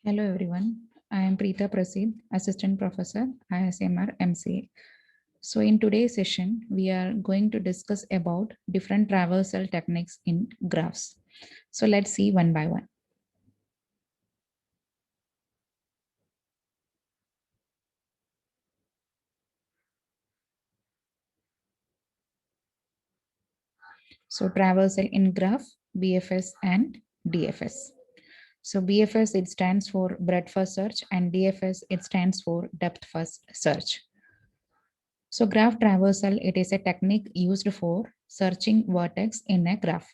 Hello everyone, I am Preeta Prasid, Assistant Professor, ISMR MCA. So in today's session, we are going to discuss about different traversal techniques in graphs. So let's see one by one. So traversal in graph, BFS and DFS. So BFS, it stands for breadth first search, and DFS, it stands for depth first search. So graph traversal, it is a technique used for searching vertex in a graph.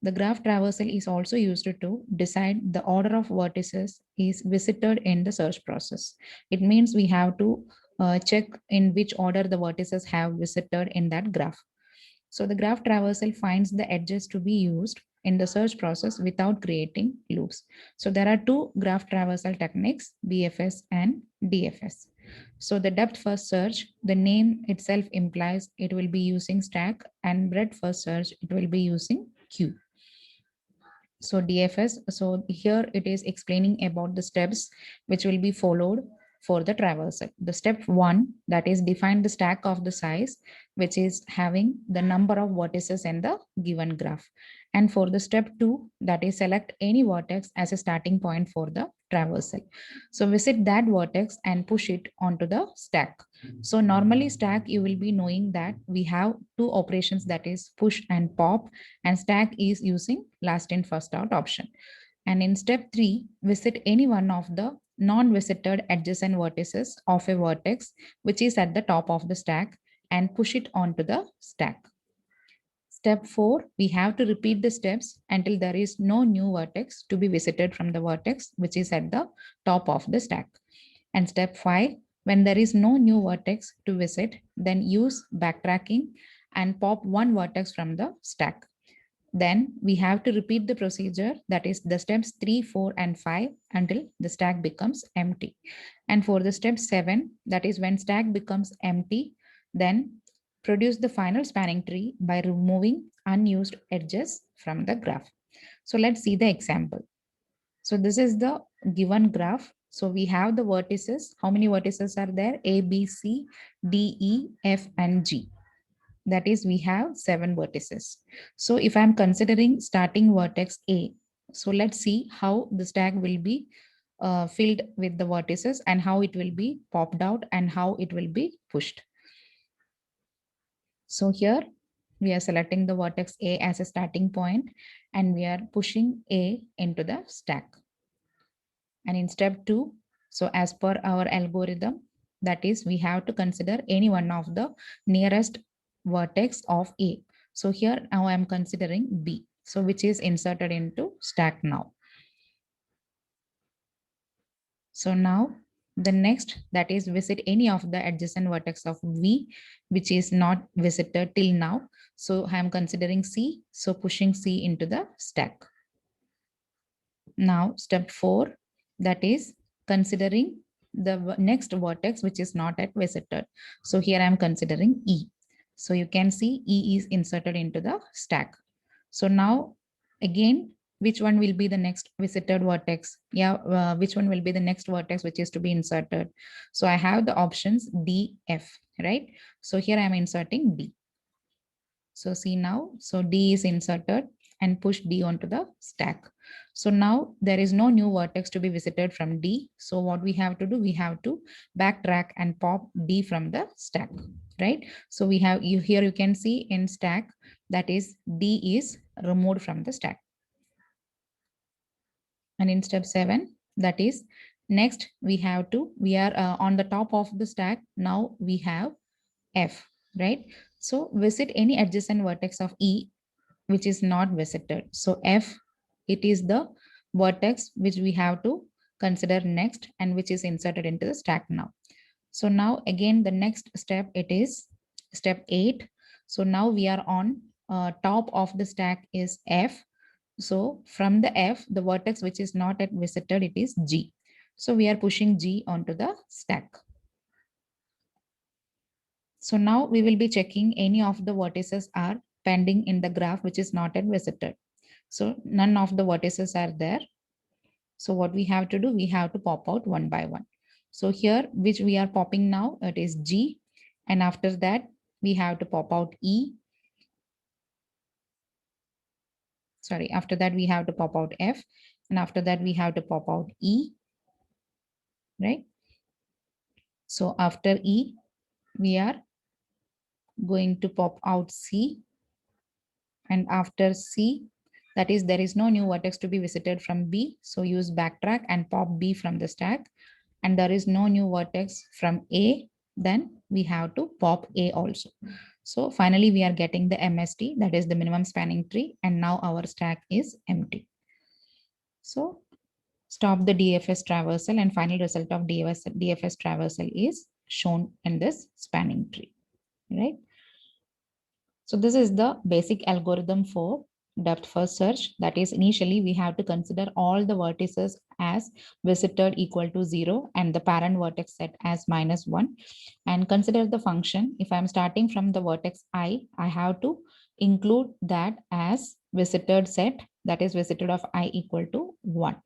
The graph traversal is also used to decide the order of vertices is visited in the search process. It means we have to check in which order the vertices have visited in that graph. So the graph traversal finds the edges to be used in the search process without creating loops. So there are two graph traversal techniques, BFS and DFS. So the depth first search, the name itself implies it will be using stack, and breadth first search, it will be using queue. So DFS, so here it is explaining about the steps which will be followed for the traversal. The step one, that is define the stack of the size, which is having the number of vertices in the given graph. And for the step two, that is select any vertex as a starting point for the traversal. So visit that vertex and push it onto the stack. So normally stack, you will be knowing that we have two operations, that is push and pop, and stack is using last in first out option. And in step 3, visit any one of the non-visited adjacent vertices of a vertex which is at the top of the stack and push it onto the stack. Step 4, we have to repeat the steps until there is no new vertex to be visited from the vertex which is at the top of the stack. And step 5, when there is no new vertex to visit, then use backtracking and pop one vertex from the stack. Then we have to repeat the procedure, that is the steps 3, 4, and 5 until the stack becomes empty. And for the step 7, that is when stack becomes empty, then produce the final spanning tree by removing unused edges from the graph. So let's see the example. So this is the given graph. So we have the vertices. How many vertices are there? A, B, C, D, E, F, and G. That is, we have 7 vertices. So if I'm considering starting vertex A, so let's see how the stack will be filled with the vertices and how it will be popped out and how it will be pushed. So here we are selecting the vertex A as a starting point and we are pushing A into the stack. And in step 2, so as per our algorithm, that is, we have to consider any one of the nearest vertex of A. So here now I am considering B, so which is inserted into stack now. So now the next, that is visit any of the adjacent vertex of V, which is not visited till now. So I am considering C, so pushing C into the stack. Now step 4, that is considering the next vertex which is not yet visited. So here I am considering E. So you can see E is inserted into the stack. So now again, which one will be the next visited vertex? Yeah, which one will be the next vertex which is to be inserted? So I have the options D, F, right? So here I am inserting D. So see now, so D is inserted and push D onto the stack. So now there is no new vertex to be visited from D. So what we have to do, we have to backtrack and pop D from the stack, right? So we have, you here you can see in stack, that is D is removed from the stack. And in step 7, that is next we have to, we are on the top of the stack. Now we have F, right? So visit any adjacent vertex of E which is not visited. So F, it is the vertex which we have to consider next and which is inserted into the stack now. So now again, the next step, it is step 8. So now we are on top of the stack is F. So from the F, the vertex which is not yet visited, it is G. So we are pushing G onto the stack. So now we will be checking any of the vertices are pending in the graph which is not yet visited. So none of the vertices are there. So what we have to do, we have to pop out one by one. So here, which we are popping now, it is G. And after that, we have to pop out E. Sorry, after that, we have to pop out F. And after that, we have to pop out E, right? So after E, we are going to pop out C. And after C, that is, there is no new vertex to be visited from B. So use backtrack and pop B from the stack. And there is no new vertex from A, then we have to pop A also. So finally, we are getting the MST, that is the minimum spanning tree. And now our stack is empty. So stop the DFS traversal, and final result of DFS traversal is shown in this spanning tree, right? So this is the basic algorithm for depth first search. That is, initially we have to consider all the vertices as visited equal to 0 and the parent vertex set as -1, and consider the function. If I'm starting from the vertex I have to include that as visited set, that is visited of I equal to 1,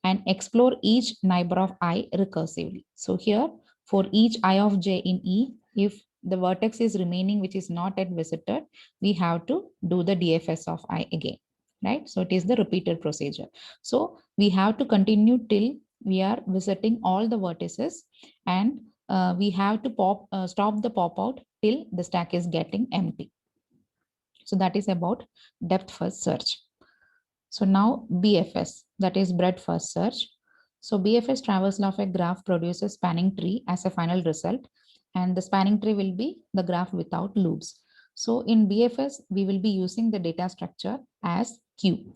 and explore each neighbor of I recursively. So here, for each I of j in E, if the vertex is remaining which is not yet visited, we have to do the DFS of I again, right? So it is the repeated procedure. So we have to continue till we are visiting all the vertices, and we have to stop the pop out till the stack is getting empty. So that is about depth first search. So now BFS, that is breadth first search. So BFS traversal of a graph produces spanning tree as a final result, and the spanning tree will be the graph without loops. So in BFS, we will be using the data structure as Q.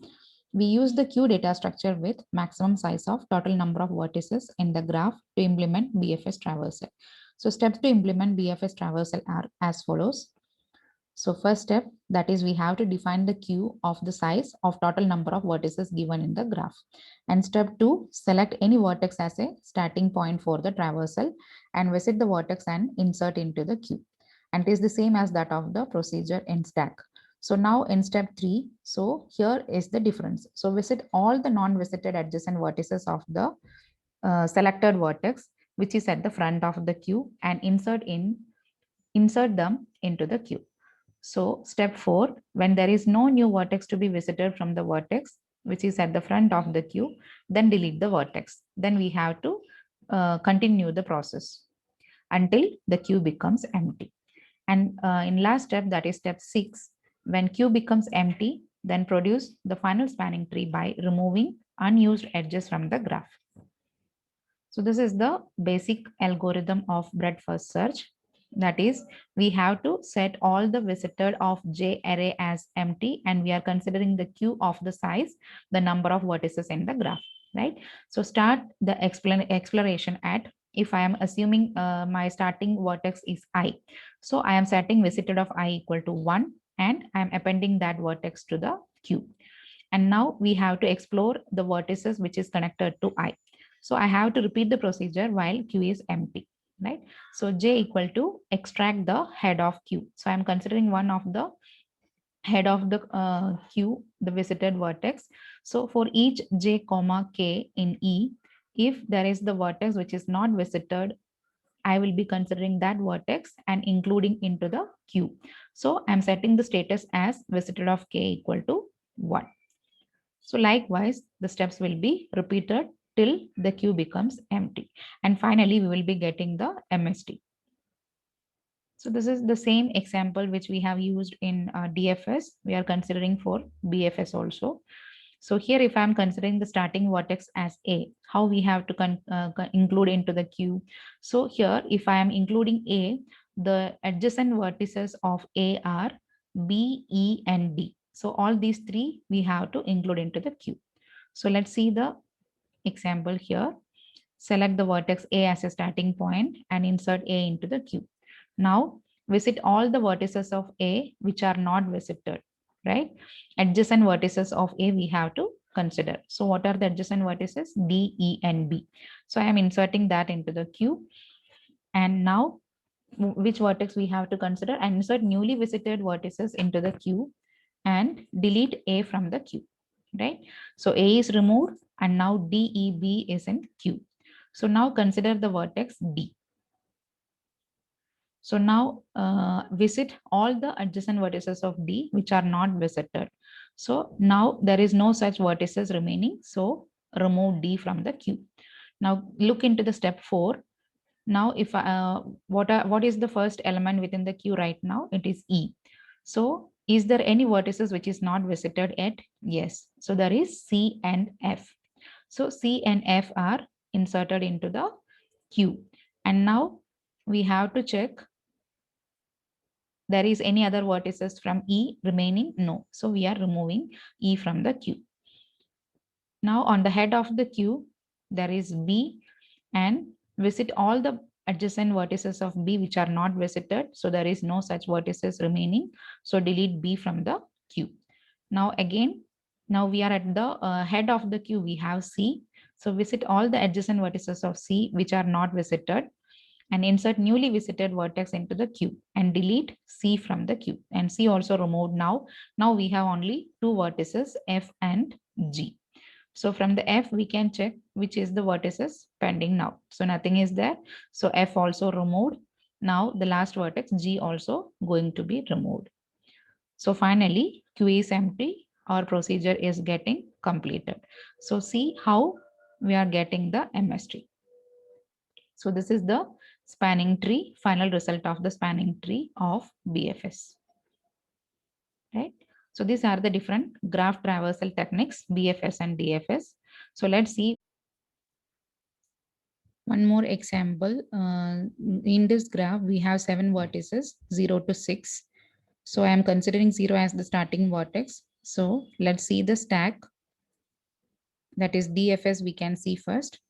We use the Q data structure with maximum size of total number of vertices in the graph to implement BFS traversal. So steps to implement BFS traversal are as follows. So first step, that is, we have to define the Q of the size of total number of vertices given in the graph. And step 2, select any vertex as a starting point for the traversal and visit the vertex and insert into the Q. And it is the same as that of the procedure in stack. So now in step 3, so here is the difference. So visit all the non-visited adjacent vertices of the selected vertex, which is at the front of the Q, and insert them into the Q. So step 4, when there is no new vertex to be visited from the vertex, which is at the front of the queue, then delete the vertex. Then we have to continue the process until the queue becomes empty. And in last step, that is step 6, when queue becomes empty, then produce the final spanning tree by removing unused edges from the graph. So this is the basic algorithm of breadth first search. That is, we have to set all the visited of J array as empty, and we are considering the Q of the size, the number of vertices in the graph, right? So start the exploration at, if I am assuming my starting vertex is I. So I am setting visited of I equal to 1, and I am appending that vertex to the Q. And now we have to explore the vertices which is connected to I. So I have to repeat the procedure while Q is empty, right? So J equal to extract the head of Q. So I'm considering one of the head of the Q, the visited vertex. So for each J comma K in E, if there is the vertex which is not visited, I will be considering that vertex and including into the Q. So I'm setting the status as visited of K equal to 1. So likewise, the steps will be repeated till the queue becomes empty. And finally, we will be getting the MST. So this is the same example which we have used in DFS. We are considering for BFS also. So here, if I'm considering the starting vertex as A, how we have to include into the queue. So here, if I am including A, the adjacent vertices of A are B, E, and D. So all these three we have to include into the queue. So let's see the example here. Select the vertex A as a starting point and insert A into the queue. Now visit all the vertices of A which are not visited, right? Adjacent vertices of A we have to consider. So what are the adjacent vertices? D, E, and B. So I am inserting that into the queue. And now which vertex we have to consider, and insert newly visited vertices into the queue and delete A from the queue. right? So A is removed and now DEB is in Q. So now consider the vertex D. So now visit all the adjacent vertices of D which are not visited. So now there is no such vertices remaining. So remove D from the Q. Now look into the step 4. Now if what is the first element within the queue right now? It is E. So is there any vertices which is not visited yet? Yes. So there is C and F. So C and F are inserted into the queue. And now we have to check there is any other vertices from E remaining? No. So we are removing E from the queue. Now on the head of the queue, there is B, and visit all the adjacent vertices of B which are not visited. So there is no such vertices remaining. So delete B from the queue. Now again, now we are at the head of the queue, we have C. So visit all the adjacent vertices of C which are not visited and insert newly visited vertex into the queue and delete C from the queue, and C also removed now. Now we have only two vertices F and G. So from the F, we can check which is the vertices pending now. So nothing is there. So F also removed. Now the last vertex G also going to be removed. So finally, Q is empty. Our procedure is getting completed. So see how we are getting the MS tree. So this is the spanning tree, final result of the spanning tree of BFS. Right? So these are the different graph traversal techniques, BFS and DFS. So let's see one more example. In this graph, we have 7 vertices, 0 to 6. So I am considering 0 as the starting vertex. So let's see the stack. That is DFS we can see first.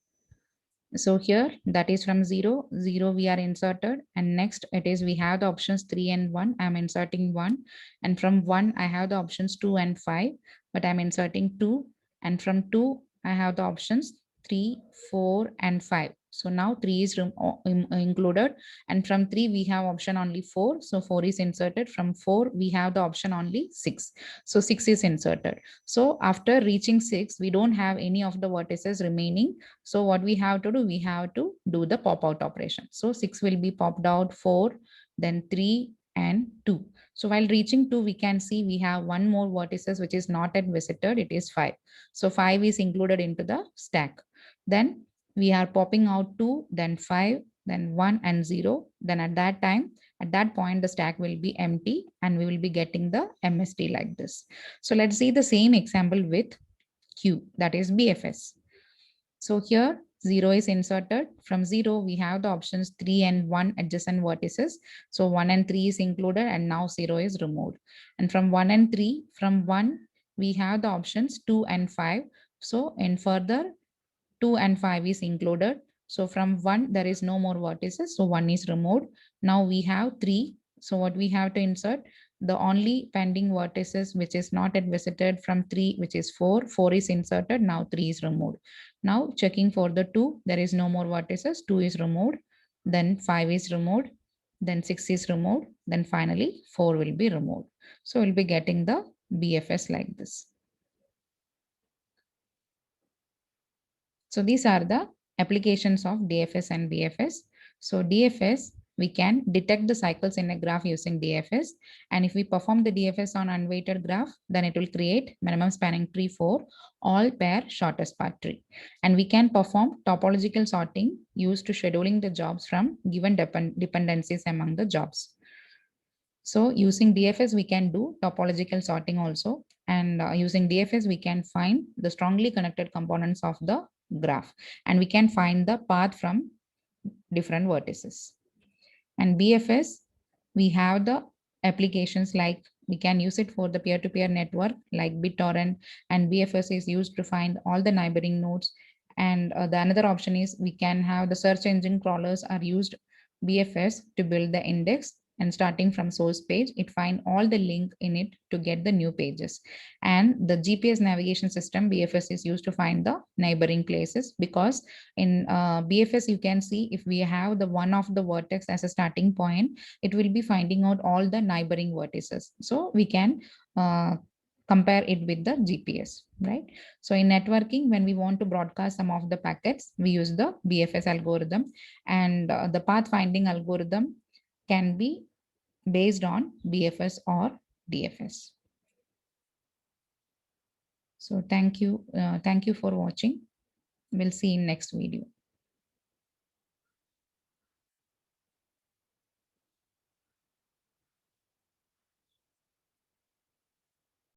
So here that is from 0, 0 we are inserted, and next it is we have the options 3 and 1. I'm inserting 1, and from 1 I have the options 2 and 5, but I'm inserting 2, and from 2 I have the options 3, 4 and 5. So now 3 is included, and from 3 we have option only 4. So 4 is inserted. From 4 we have the option only 6. So 6 is inserted. So after reaching 6, we don't have any of the vertices remaining. So what we have to do, we have to do the pop out operation. So 6 will be popped out, 4, then 3 and 2. So while reaching 2, we can see we have one more vertices which is not yet visited. It is 5. So 5 is included into the stack. Then we are popping out 2, then 5, then 1 and 0. Then at that time, at that point, the stack will be empty and we will be getting the MST like this. So let's see the same example with Q, that is BFS. So here 0 is inserted. From 0, we have the options 3 and 1 adjacent vertices. So 1 and 3 is included, and now 0 is removed. And from 1 and 3, from 1, we have the options 2 and 5. So in further, 2 and 5 is included. So from 1, there is no more vertices. So 1 is removed. Now we have 3. So what we have to insert? The only pending vertices which is not yet visited from 3, which is 4. 4 is inserted. Now 3 is removed. Now checking for the 2, there is no more vertices. 2 is removed. Then 5 is removed. Then 6 is removed. Then finally 4 will be removed. So we'll be getting the BFS like this. So these are the applications of DFS and BFS. So DFS, we can detect the cycles in a graph using DFS. And if we perform the DFS on unweighted graph, then it will create minimum spanning tree for all pair shortest path tree. And we can perform topological sorting used to scheduling the jobs from given dependencies among the jobs. So using DFS, we can do topological sorting also. And using DFS, we can find the strongly connected components of the graph. And we can find the path from different vertices. And BFS, we have the applications like we can use it for the peer-to-peer network like BitTorrent, and BFS is used to find all the neighboring nodes. And the another option is we can have the search engine crawlers are used BFS to build the index, and starting from source page, it find all the link in it to get the new pages. And the GPS navigation system BFS is used to find the neighboring places, because in BFS you can see if we have the one of the vertex as a starting point, it will be finding out all the neighboring vertices. So we can compare it with the GPS, right? So in networking, when we want to broadcast some of the packets, we use the BFS algorithm, and the pathfinding algorithm can be based on BFS or DFS. So thank you for watching. We'll see in next video.